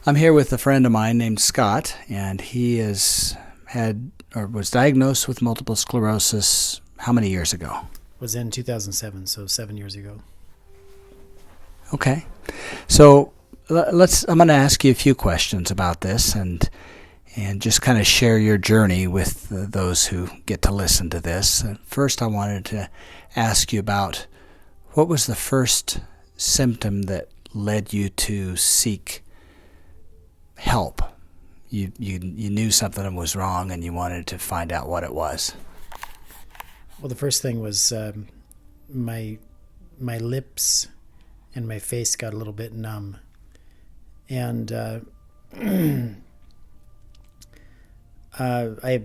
I'm here with a friend of mine named Scott, and he was diagnosed with multiple sclerosis how many years ago? Was in 2007, so 7 years ago. Okay. So I'm going to ask you a few questions about this and just kind of share your journey with those who get to listen to this. First, I wanted to ask you about what was the first symptom that led you to seek help. You knew something was wrong and you wanted to find out what it was. Well, the first thing was my lips and my face got a little bit numb, and I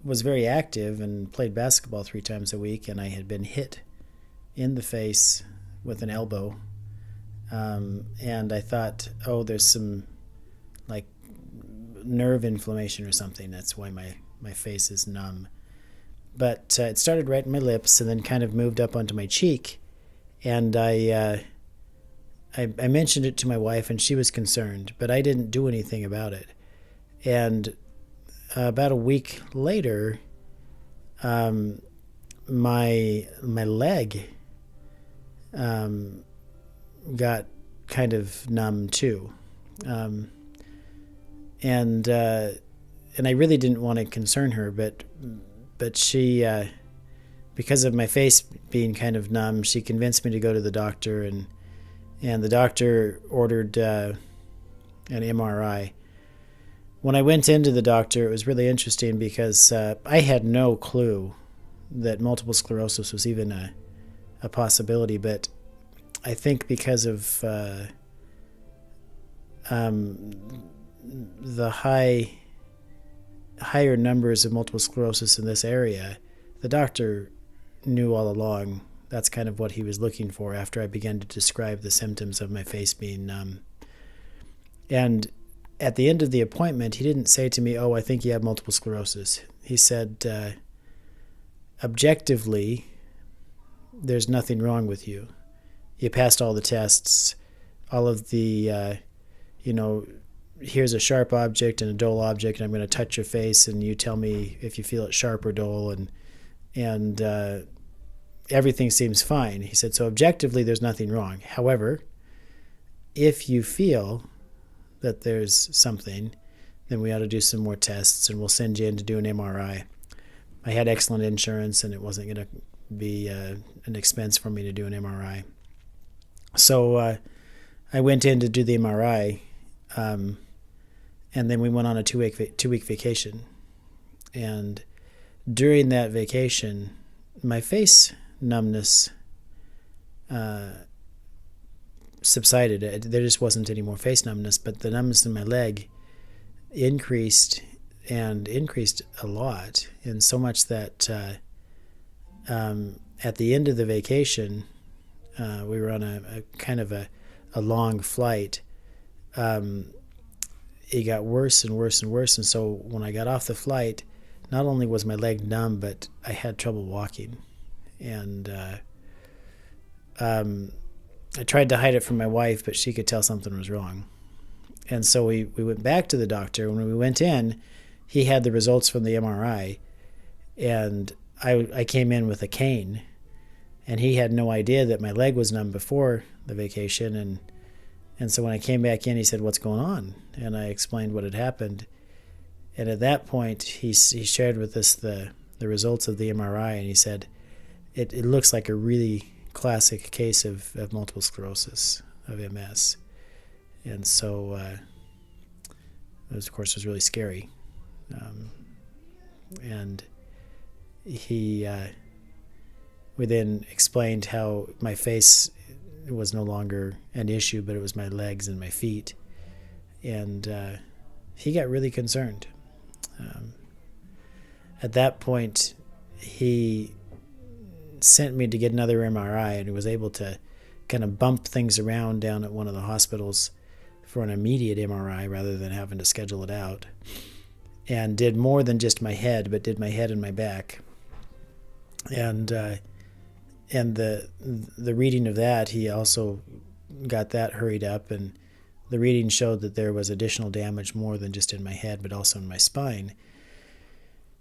was very active and played basketball 3 times a week, and I had been hit in the face with an elbow, and I thought, oh, there's some like nerve inflammation or something. That's why my face is numb. But it started right in my lips and then kind of moved up onto my cheek, and I mentioned it to my wife, and she was concerned, but I didn't do anything about it. And about a week later, my leg got kind of numb too, and I really didn't want to concern her, but she, because of my face being kind of numb, she convinced me to go to the doctor, and the doctor ordered an MRI. When I went into the doctor, it was really interesting because I had no clue that multiple sclerosis was even a possibility, but I think because of the higher numbers of multiple sclerosis in this area, the doctor knew all along. That's kind of what he was looking for after I began to describe the symptoms of my face being numb. And at the end of the appointment, he didn't say to me, oh, I think you have multiple sclerosis. He said, objectively, there's nothing wrong with you. You passed all the tests, all of the, here's a sharp object and a dull object, and I'm going to touch your face, and you tell me if you feel it sharp or dull, and everything seems fine. He said, so objectively, there's nothing wrong. However, if you feel that there's something, then we ought to do some more tests, and we'll send you in to do an MRI. I had excellent insurance, and it wasn't going to be an expense for me to do an MRI. So I went in to do the MRI, and then we went on a two-week vacation. And during that vacation, my face numbness subsided. There just wasn't any more face numbness, but the numbness in my leg increased a lot, and so much that at the end of the vacation, we were on a kind of a long flight. It got worse and worse and worse, and so when I got off the flight, not only was my leg numb, but I had trouble walking, and I tried to hide it from my wife, but she could tell something was wrong. And so we went back to the doctor. When we went in, he had the results from the MRI, and I came in with a cane, and he had no idea that my leg was numb before the vacation. And so when I came back in, he said, what's going on? And I explained what had happened. And at that point, he shared with us the results of the MRI, and he said, it looks like a really classic case of multiple sclerosis, of MS. And so it was, of course, was really scary. And we then explained how my face was no longer an issue, but it was my legs and my feet. And he got really concerned. At that point, he sent me to get another MRI, and he was able to kind of bump things around down at one of the hospitals for an immediate MRI rather than having to schedule it out, and did more than just my head, but did my head and my back. And the reading of that, he also got that hurried up, and the reading showed that there was additional damage more than just in my head, but also in my spine.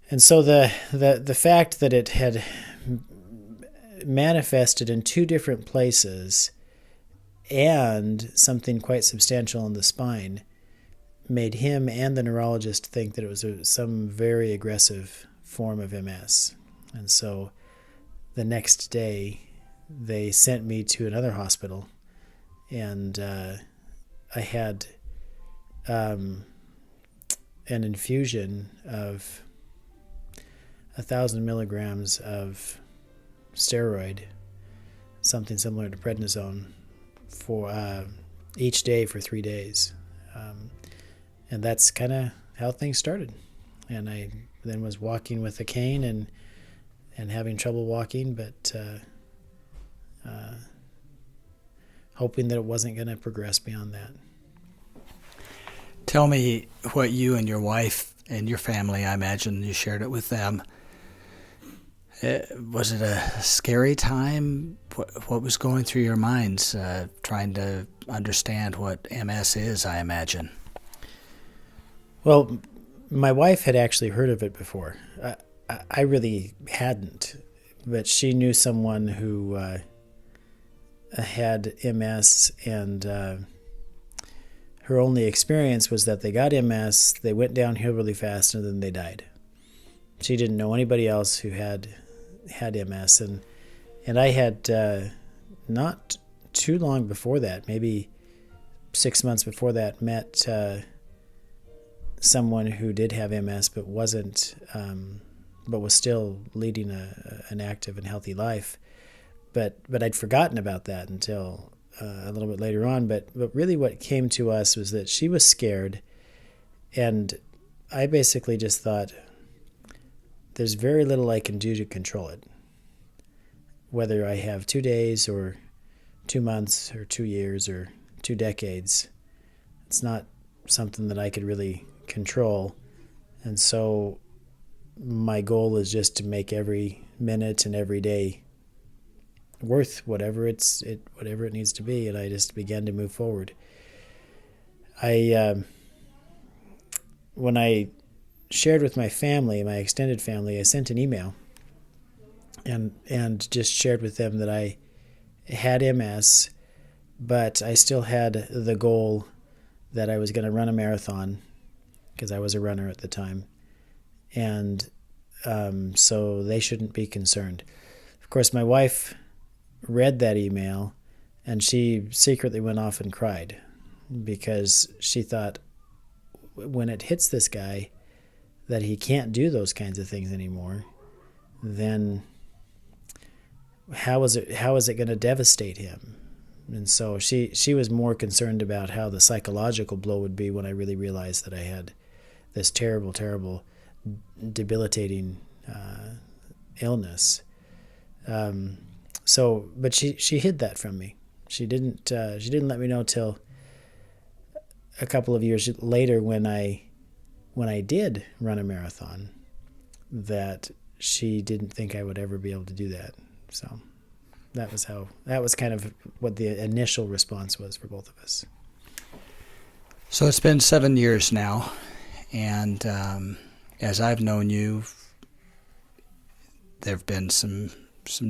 And so the fact that it had manifested in two different places and something quite substantial in the spine made him and the neurologist think that it was some very aggressive form of MS. And so the next day, they sent me to another hospital, and I had an infusion of 1,000 milligrams of steroid, something similar to prednisone, for each day for 3 days. And that's kind of how things started. And I then was walking with a cane and having trouble walking, but hoping that it wasn't going to progress beyond that. Tell me what you and your wife and your family, I imagine you shared it with them. Was it a scary time? What was going through your minds trying to understand what MS is, I imagine? Well, my wife had actually heard of it before. I really hadn't, but she knew someone who had MS, and her only experience was that they got MS, they went downhill really fast, and then they died. She didn't know anybody else who had MS, and I had not too long before that, maybe 6 months before that, met someone who did have MS but wasn't, but was still leading an active and healthy life. But I'd forgotten about that until a little bit later on. But really, what came to us was that she was scared, and I basically just thought, there's very little I can do to control it. Whether I have 2 days or 2 months or 2 years or 2 decades, it's not something that I could really control. And so my goal is just to make every minute and every day worth whatever it needs to be, and I just began to move forward. When I shared with my family, my extended family, I sent an email and just shared with them that I had MS, but I still had the goal that I was going to run a marathon, because I was a runner at the time, and so they shouldn't be concerned. Of course, my wife read that email, and she secretly went off and cried, because she thought, when it hits this guy that he can't do those kinds of things anymore, then how is it going to devastate him? And so she was more concerned about how the psychological blow would be when I really realized that I had this terrible, terrible, debilitating illness. But she hid that from me. She didn't let me know till a couple of years later, when I did run a marathon, that she didn't think I would ever be able to do that. So that was kind of what the initial response was for both of us. So it's been 7 years now, and as I've known you, there have been some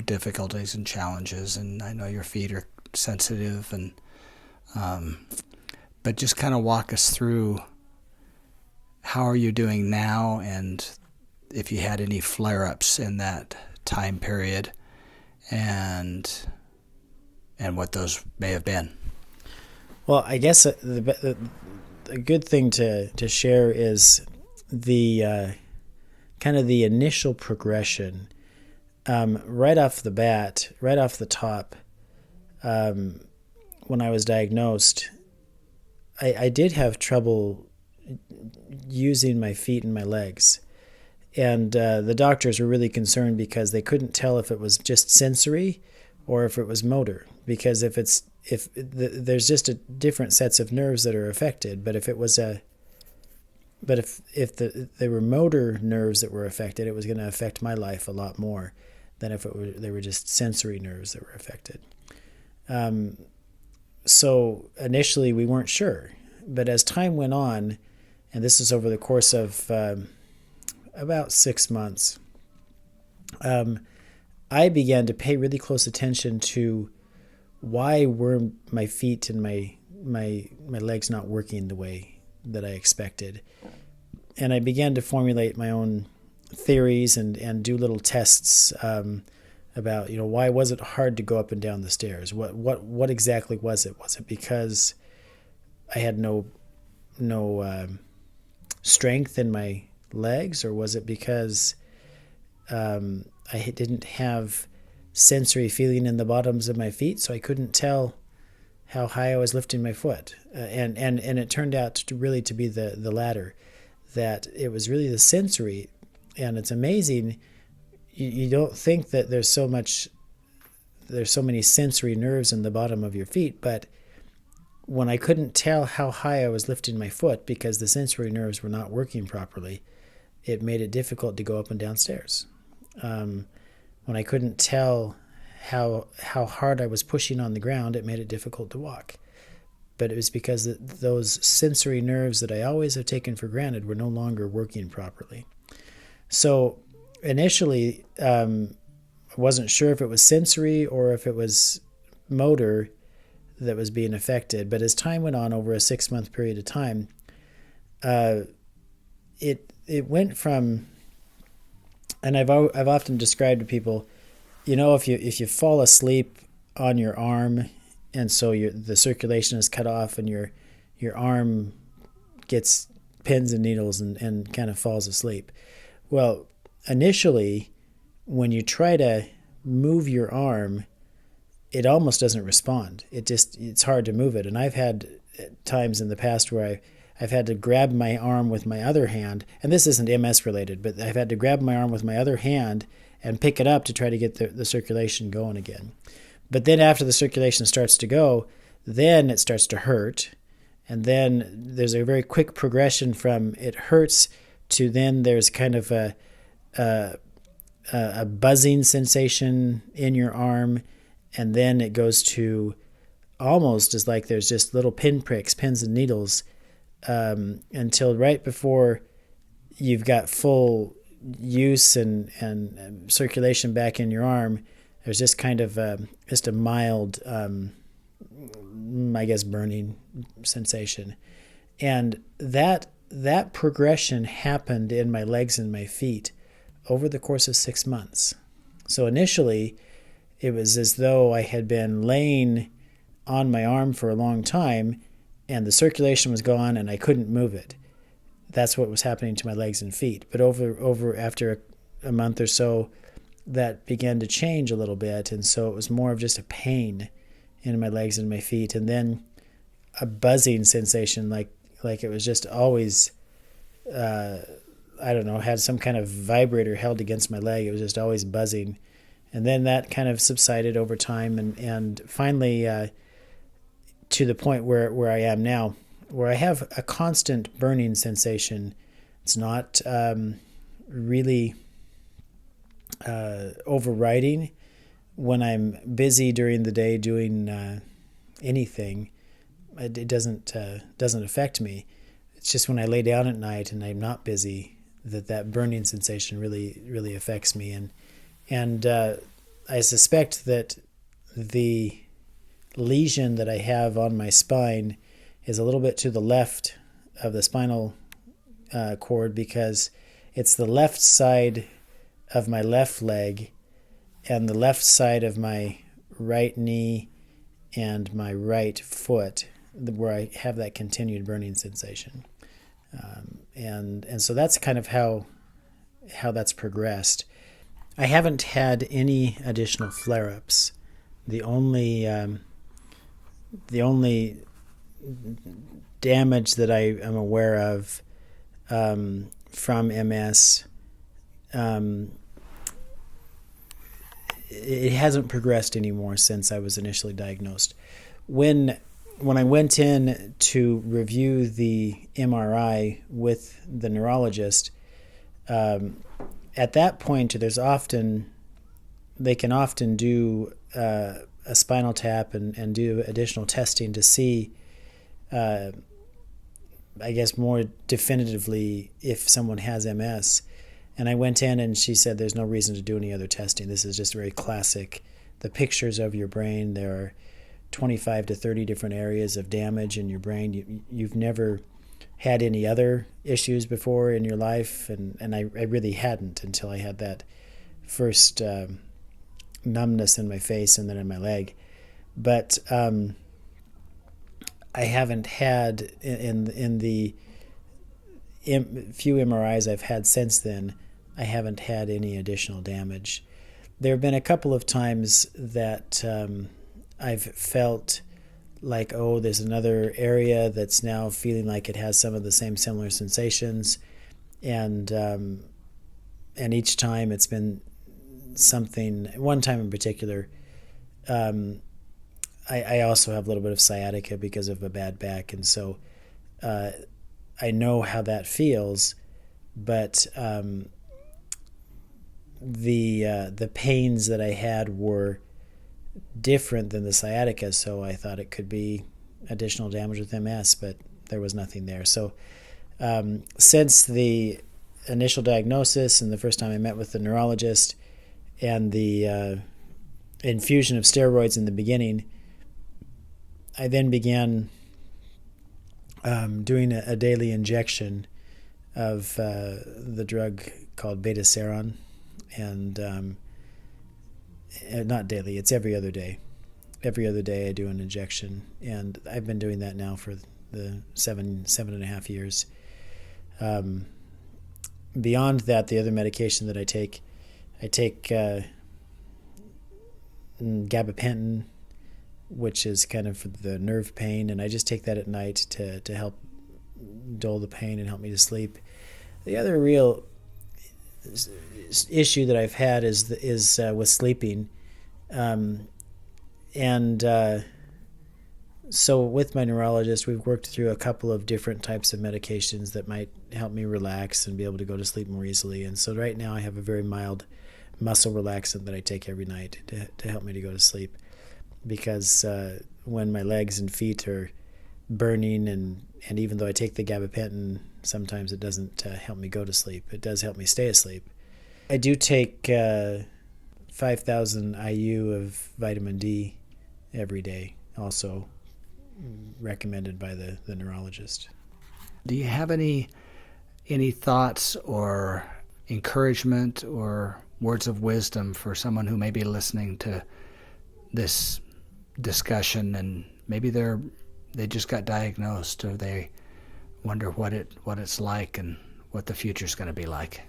difficulties and challenges, and I know your feet are sensitive, and but just kind of walk us through, how are you doing now, and if you had any flare-ups in that time period, and what those may have been. Well, I guess the good thing to share is the kind of the initial progression. Right off the bat, right off the top, when I was diagnosed, I did have trouble using my feet and my legs. And the doctors were really concerned, because they couldn't tell if it was just sensory or if it was motor. Because if there's just a different sets of nerves that are affected, but if there were motor nerves that were affected, it was going to affect my life a lot more than if they were just sensory nerves that were affected. So initially we weren't sure, but as time went on, and this is over the course of about 6 months, I began to pay really close attention to why were my feet and my legs not working the way that I expected. And I began to formulate my own theories and do little tests about, why was it hard to go up and down the stairs? What exactly was it? Was it because I had no strength in my legs, or was it because I didn't have sensory feeling in the bottoms of my feet, so I couldn't tell how high I was lifting my foot? And it turned out to really to be the latter, that it was really the sensory. And it's amazing. You don't think that there's so many sensory nerves in the bottom of your feet, but when I couldn't tell how high I was lifting my foot because the sensory nerves were not working properly, it made it difficult to go up and down stairs. When I couldn't tell how hard I was pushing on the ground, it made it difficult to walk. But it was because those sensory nerves that I always have taken for granted were no longer working properly. So initially, I wasn't sure if it was sensory or if it was motor that was being affected. But as time went on, over a 6-month period of time, it went from, and I've often described to people, if you fall asleep on your arm, and so the circulation is cut off, and your arm gets pins and needles and kind of falls asleep. Well, initially, when you try to move your arm, it almost doesn't respond. It's hard to move it. And I've had times in the past where I've had to grab my arm with my other hand, and this isn't MS related, but I've had to grab my arm with my other hand and pick it up to try to get the circulation going again. But then after the circulation starts to go, then it starts to hurt. And then there's a very quick progression from it hurts to then there's kind of a buzzing sensation in your arm. And then it goes to almost as like there's just little pinpricks, pins and needles, until right before you've got full use and circulation back in your arm. There's just kind of just a mild, I guess, burning sensation. And that progression happened in my legs and my feet over the course of 6 months. So initially, it was as though I had been laying on my arm for a long time and the circulation was gone and I couldn't move it. That's what was happening to my legs and feet. But over after a month or so, that began to change a little bit, and so it was more of just a pain in my legs and my feet, and then a buzzing sensation, like it was just always, had some kind of vibrator held against my leg. It was just always buzzing, and then that kind of subsided over time, and finally to the point where I am now, where I have a constant burning sensation. It's not really overriding when I'm busy during the day doing anything. It doesn't affect me. It's just when I lay down at night and I'm not busy that burning sensation really affects me. And I suspect that the lesion that I have on my spine is a little bit to the left of the spinal cord, because it's the left side of my left leg and the left side of my right knee and my right foot where I have that continued burning sensation. And so that's kind of how that's progressed. I haven't had any additional flare-ups. The only damage that I am aware of from MS, it hasn't progressed anymore since I was initially diagnosed. When I went in to review the MRI with the neurologist, at that point they can often do a spinal tap and do additional testing to see, I guess, more definitively if someone has MS. And I went in and she said there's no reason to do any other testing. This is just very classic. The pictures of your brain, there are 25 to 30 different areas of damage in your brain. You've never had any other issues before in your life, and I really hadn't until I had that first numbness in my face and then in my leg. But I haven't had, in the few MRIs I've had since then, I haven't had any additional damage. There have been a couple of times that I've felt like, oh, there's another area that's now feeling like it has some of the same similar sensations, and each time it's been something. One time in particular, I also have a little bit of sciatica because of a bad back, and so I know how that feels, but the pains that I had were different than the sciatica, so I thought it could be additional damage with MS, but there was nothing there. So since the initial diagnosis and the first time I met with the neurologist and the infusion of steroids in the beginning, I then began doing a daily injection of the drug called beta-seron, and not daily, it's every other day. Every other day I do an injection, and I've been doing that now for the seven and a half years. Beyond that, the other medication that I take gabapentin, which is kind of for the nerve pain, and I just take that at night to help dull the pain and help me to sleep. The other real issue that I've had is with sleeping, so with my neurologist, we've worked through a couple of different types of medications that might help me relax and be able to go to sleep more easily. And so right now I have a very mild muscle relaxant that I take every night to help me to go to sleep, because when my legs and feet are burning, and even though I take the gabapentin, sometimes it doesn't help me go to sleep. It does help me stay asleep. I do take 5,000 IU of vitamin D every day, also recommended by the neurologist. Do you have any thoughts or encouragement or words of wisdom for someone who may be listening to this discussion and maybe they just got diagnosed, or they wonder what it's like and what the future's going to be like?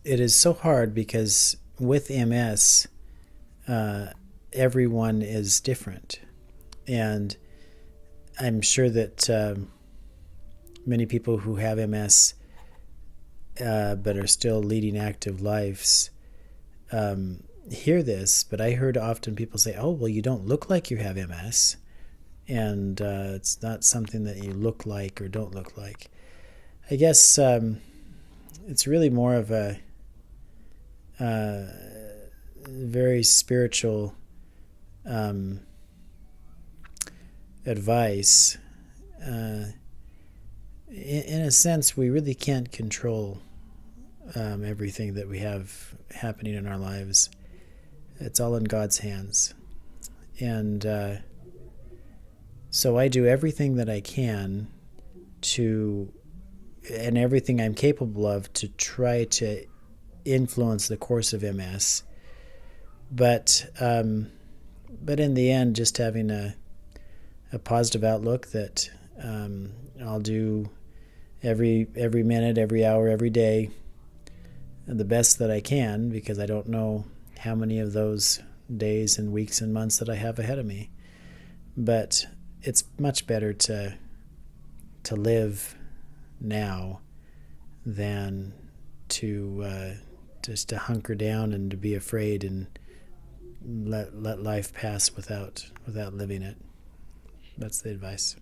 It is so hard because with MS, everyone is different, and I'm sure that many people who have MS but are still leading active lives hear this, but I heard often people say, oh, well, you don't look like you have MS, and it's not something that you look like or don't look like. I guess it's really more of a very spiritual advice. In a sense, we really can't control everything that we have happening in our lives. It's all in God's hands. And so I do everything that I can and everything I'm capable of to try to influence the course of MS. But in the end, just having a positive outlook that I'll do every minute, every hour, every day, the best that I can, because I don't know how many of those days and weeks and months that I have ahead of me. But it's much better to live now than to just to hunker down and to be afraid and let life pass without living it. That's the advice.